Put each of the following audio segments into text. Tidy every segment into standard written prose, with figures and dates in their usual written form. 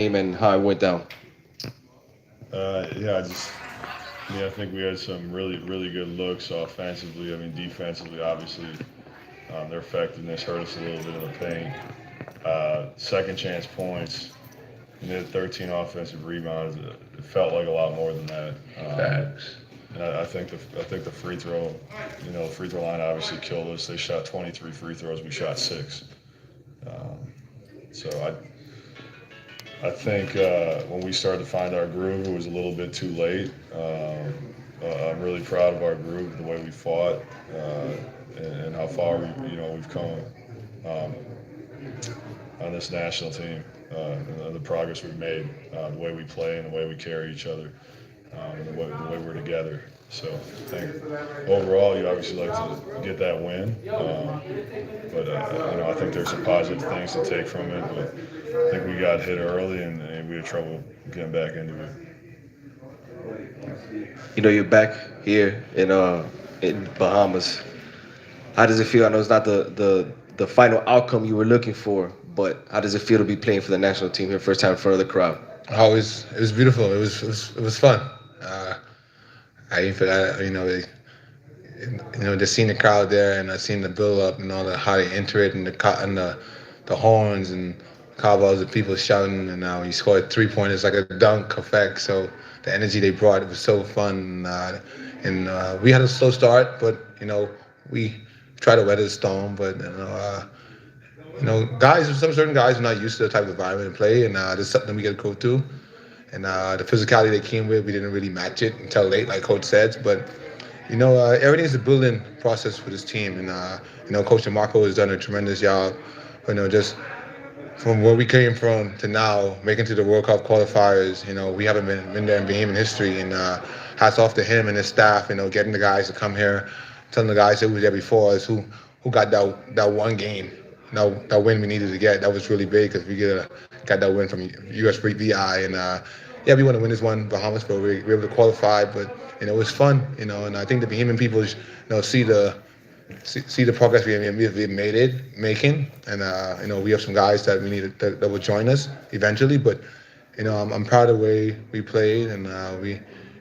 game and how it went down. Yeah, I think we had some really good looks offensively. I mean, defensively, obviously, their effectiveness hurt us a little bit in the paint. Second chance points, and they had 13 offensive rebounds. It felt like a lot more than that. Facts. And I think the free throw line obviously killed us. They shot 23 free throws. We shot six. Um, so I think when we started to find our groove, it was a little bit too late. I'm really proud of our groove, the way we fought, and how far we've come um, on this national team, and the progress we've made, the way we play and the way we carry each other, and the way we're together. So I think overall, you obviously like to get that win, but I think there's some positive things to take from it. But I think we got hit early and we had trouble getting back into it. You're back here in Bahamas. How does it feel? I know it's not the final outcome you were looking for, but how does it feel to be playing for the national team here first time in front of the crowd? Oh, it was beautiful. It was fun. Uh, I even feel just seeing the crowd there, and I seen the build up and all the how they enter it, and the horns and cowbells and people shouting, and when you scored 3 pointers like a dunk effect. So the energy they brought, it was so fun. And we had a slow start, but we tried to weather the storm. But guys, some certain guys are not used to the type of environment and play, and there's something we got to go through. And the physicality they came with, we didn't really match it until late, like Coach said. But everything is a building process for this team, and Coach DeMarco has done a tremendous job. Just from where we came from to now, making to the World Cup qualifiers. We haven't been there in Bahamian history, and hats off to him and his staff. Getting the guys to come here, telling the guys who was there before us who got that one game, that win we needed to get. That was really big because got that win from USVI, and yeah, we want to win this one, Bahamas, but we were able to qualify. But it was fun, and I think the Bahamian people, see the progress we've making, and we have some guys that we need that will join us eventually. But I'm proud of the way we played, and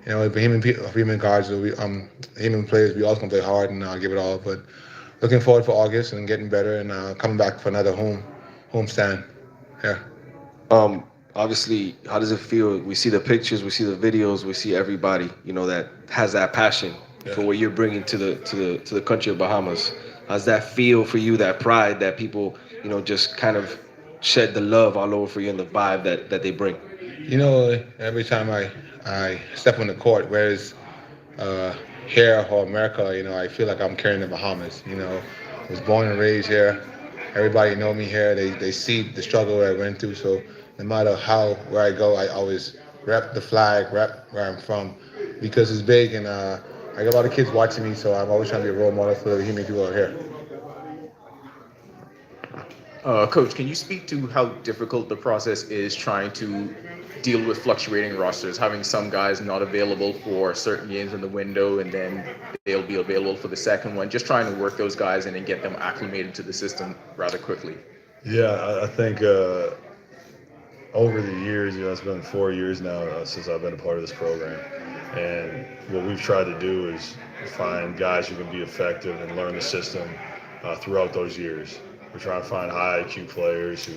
Bahamian guards, Bahamian players, we all gonna play hard and give it all. But looking forward for August and getting better and coming back for another home stand. Yeah. Obviously, how does it feel? We see the pictures, we see the videos, we see everybody, that has that passion Yeah. for what you're bringing to the country of Bahamas. How's that feel for you? That pride that people, just kind of shed the love all over for you and the vibe that they bring. Every time I step on the court, whereas uh, here or America, I feel like I'm carrying the Bahamas. I was born and raised here. Everybody know me here. They see the struggle I went through. So no matter where I go, I always rep the flag, rep where I'm from, because it's big, and I got a lot of kids watching me. So I'm always trying to be a role model for the human people out here. Coach, can you speak to how difficult the process is trying to deal with fluctuating rosters, having some guys not available for certain games in the window and then they'll be available for the second one, just trying to work those guys in and get them acclimated to the system rather quickly? Yeah, I think over the years, it's been 4 years now since I've been a part of this program. And what we've tried to do is find guys who can be effective and learn the system throughout those years. We're trying to find high IQ players who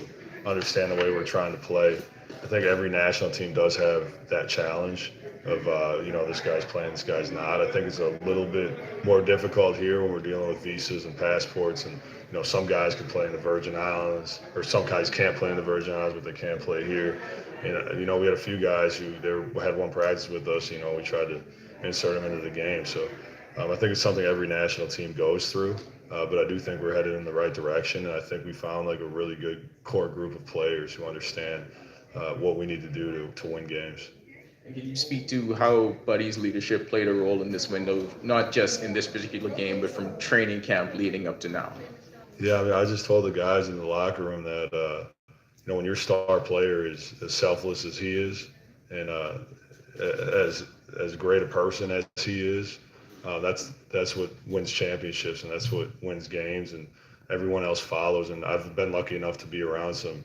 understand the way we're trying to play. I think every national team does have that challenge of, this guy's playing, this guy's not. I think it's a little bit more difficult here when we're dealing with visas and passports, and some guys can play in the Virgin Islands, or some guys can't play in the Virgin Islands, but they can't play here. And we had a few guys who had one practice with us. We tried to insert them into the game. So I think it's something every national team goes through. But I do think we're headed in the right direction, and I think we found like a really good core group of players who understand what we need to do to win games. And can you speak to how Buddy's leadership played a role in this window, not just in this particular game, but from training camp leading up to now? Yeah, I mean, I just told the guys in the locker room that when your star player is as selfless as he is, and as great a person as he is, that's what wins championships, and that's what wins games, and everyone else follows. And I've been lucky enough to be around some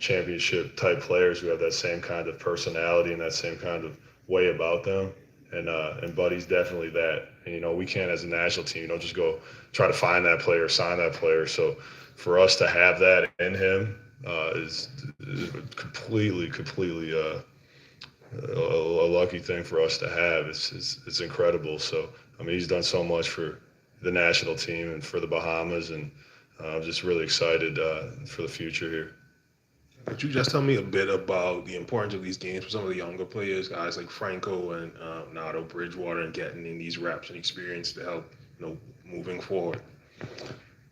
championship type players who have that same kind of personality and that same kind of way about them. And Buddy's definitely that. And we can't as a national team, just go try to find that player, sign that player. So for us to have that in him is completely a lucky thing for us to have. It's incredible. So I mean, he's done so much for the national team and for the Bahamas, and I'm just really excited for the future here. Could you just tell me a bit about the importance of these games for some of the younger players, guys like Franco and Nato Bridgewater, and getting in these reps and experience to help, moving forward?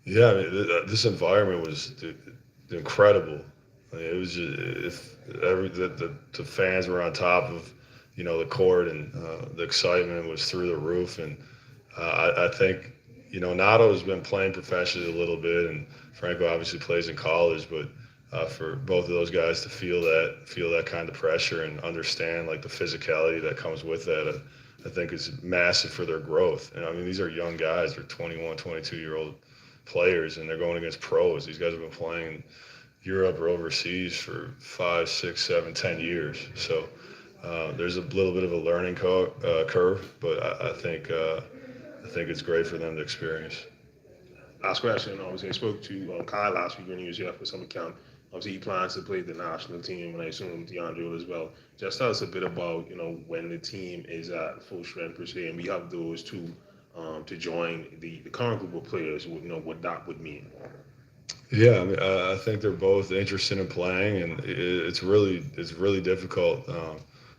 Yeah, I mean, this environment was incredible. I mean, it was just the fans were on top of the court, and the excitement was through the roof. And I think Nato's been playing professionally a little bit, and Franco obviously plays in college, but for both of those guys to feel that kind of pressure and understand like the physicality that comes with that, I think is massive for their growth. And I mean, these are young guys; they're 21, 22-year-old players, and they're going against pros. These guys have been playing in Europe or overseas for 5, 6, 7, 10 years. So there's a little bit of a learning curve, but I think it's great for them to experience. Last question. Obviously, I spoke to Kai last week when he was here for summer camp. Obviously, he plans to play the national team, and I assume DeAndre will as well. Just tell us a bit about, when the team is at full strength per se, and we have those two to join the current group of players. What that would mean. Yeah, I mean, I think they're both interested in playing, and it's really difficult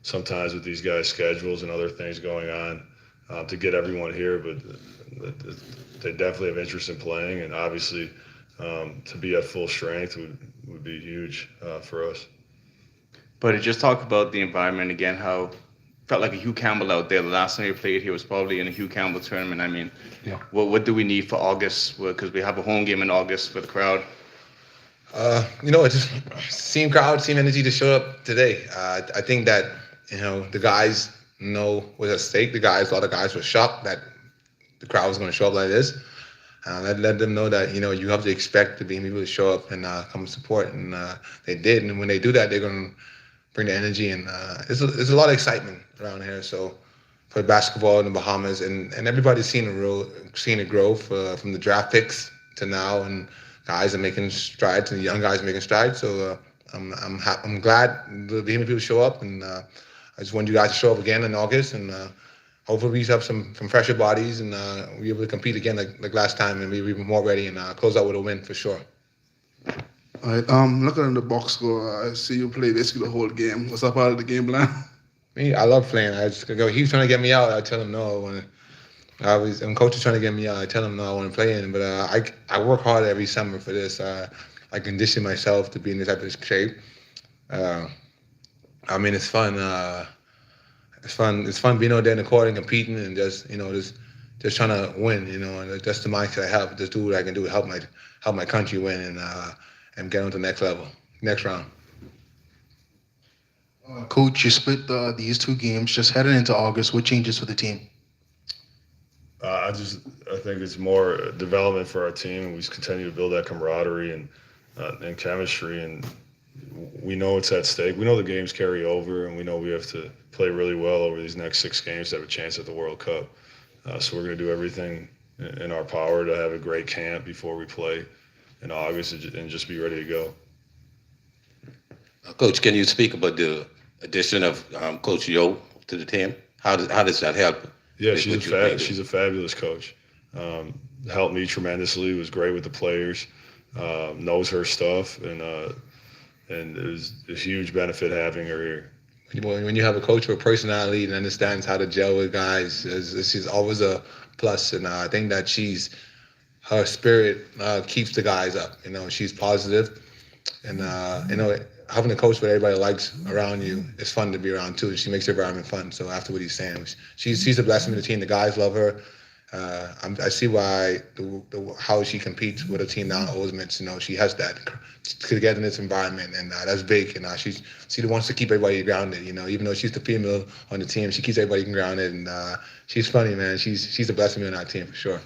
sometimes with these guys' schedules and other things going on to get everyone here. But they definitely have interest in playing, and obviously to be at full strength would be huge for us. But just talk about the environment again, how felt like a Hugh Campbell out there. The last time he played, he was probably in a Hugh Campbell tournament. I mean, what do we need for August? Because we have a home game in August for the crowd. It's just same crowd, same energy to show up today. I think that, the guys know what's at stake. A lot of guys were shocked that the crowd was going to show up like this. Let them know that, you have to expect to be able to show up and come support. And they did. And when they do that, they're going to bring the energy. And there's a lot of excitement around here. So for basketball in the Bahamas, and everybody's seen it grow from the draft picks to now. And guys are making strides, and the young guys are making strides. So I'm glad the Bahamian people show up. And I just want you guys to show up again in August. And hopefully we have some fresher bodies, and we're able to compete again like last time, and we're even more ready and close out with a win for sure. All right. Looking at the box score, I see you play basically the whole game. What's that part of the game plan? Me, I love playing. I just go. He was trying to get me out. I tell him no. When coach is trying to get me out, I tell him no. I want to play in. But I work hard every summer for this. I condition myself to be in this type of shape. I mean, it's fun. It's fun being out there in the court and competing, and just trying to win. And that's the mindset I have. Just do what I can do to help my country win and get on to the next level, next round. Coach, you split these two games. Just heading into August, what changes for the team? I think it's more development for our team, and we just continue to build that camaraderie and chemistry. And we know it's at stake. We know the games carry over, and we know we have to play really well over these next 6 games to have a chance at the World Cup. So we're going to do everything in our power to have a great camp before we play in August and just be ready to go. Coach, can you speak about the addition of Coach Yo to the team? How does that help? Yeah, she's a fabulous coach. Helped me tremendously. Was great with the players. Knows her stuff, and it was a huge benefit having her here. When you have a coach with a personality and understands how to gel with guys, she's always a plus. And I think that her spirit keeps the guys up. She's positive, and having a coach that everybody likes around you is fun to be around too. She makes the environment fun. So after what he's saying, she's a blessing to the team. The guys love her. I see why how she competes with a team now, Oldsmans. She has that togetherness environment, and that's big. And she wants to keep everybody grounded. Even though she's the female on the team, she keeps everybody grounded. And she's funny, man. She's a blessing on our team for sure.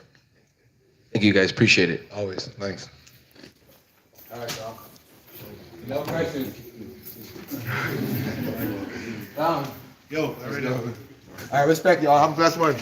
Thank you guys. Appreciate it. Always. Thanks. All right, Doc. No pressure. Yo, all right. All right, respect y'all. Have a blessed one.